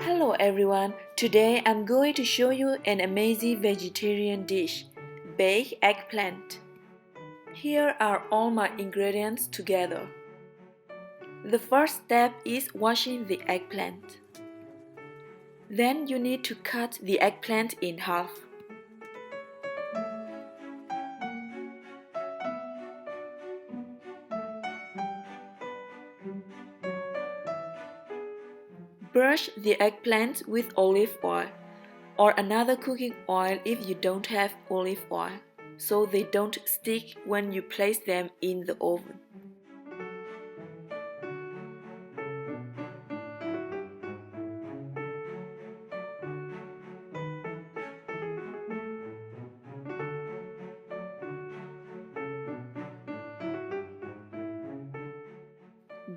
Hello everyone, today I'm going to show you an amazing vegetarian dish, baked eggplant. Here are all my ingredients together. The first step is washing the eggplant. Then you need to cut the eggplant in half. Brush the eggplant with olive oil or another cooking oil if you don't have olive oil, so they don't stick when you place them in the oven.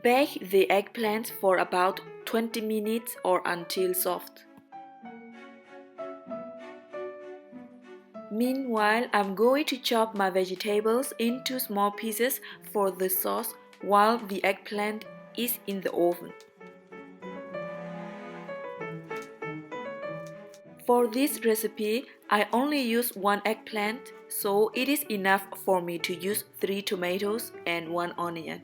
Bake the eggplant for about 20 minutes or until soft. Meanwhile, I'm going to chop my vegetables into small pieces for the sauce while the eggplant is in the oven. For this recipe, I only use one eggplant, so it is enough for me to use 3 tomatoes and 1 onion.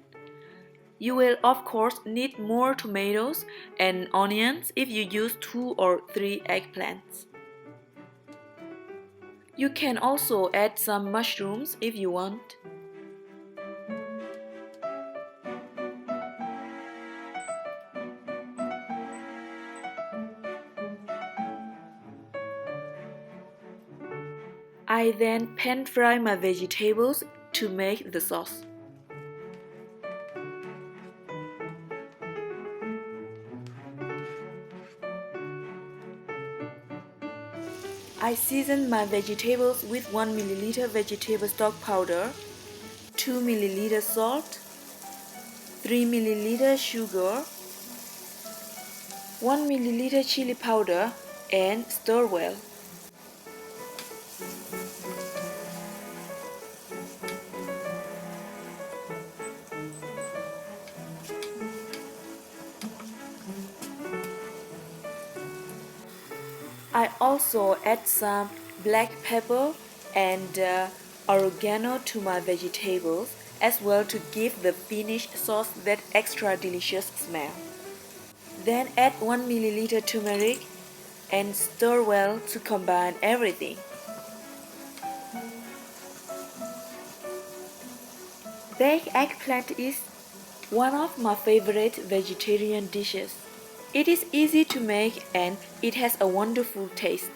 You will of course need more tomatoes and onions if you use 2 or 3 eggplants. You can also add some mushrooms if you want. I then pan fry my vegetables to make the sauce. I season my vegetables with 1 ml vegetable stock powder, 2 ml salt, 3 ml sugar, 1 ml chili powder and stir well. I also add some black pepper and oregano to my vegetables as well to give the finished sauce that extra delicious smell. Then add 1 ml turmeric and stir well to combine everything. Baked eggplant is one of my favorite vegetarian dishes. It is easy to make and it has a wonderful taste.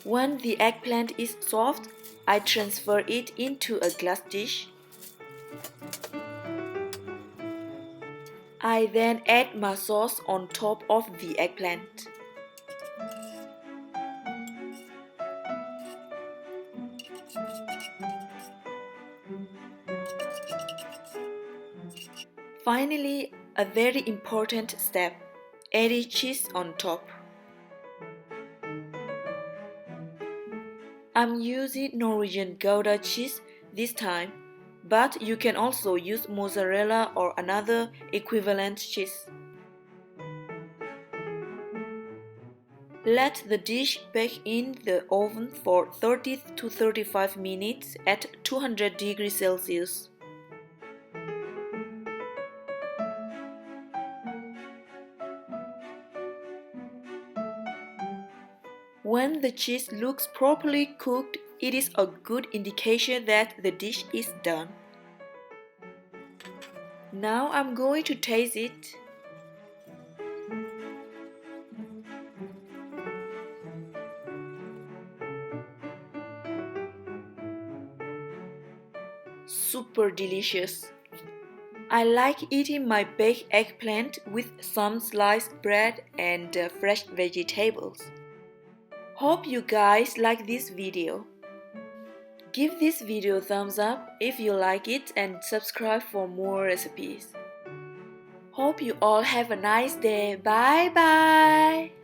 When the eggplant is soft, I transfer it into a glass dish. I then add my sauce on top of the eggplant. Finally, a very important step, adding cheese on top. I'm using Norwegian Gouda cheese this time, but you can also use mozzarella or another equivalent cheese. Let the dish bake in the oven for 30 to 35 minutes at 200 degrees Celsius. When the cheese looks properly cooked, it is a good indication that the dish is done. Now I'm going to taste it. super delicious. I like eating my baked eggplant with some sliced bread and fresh vegetables. Hope you guys like this video. Give this video a thumbs up if you like it and subscribe for more recipes. Hope you all have a nice day. Bye bye!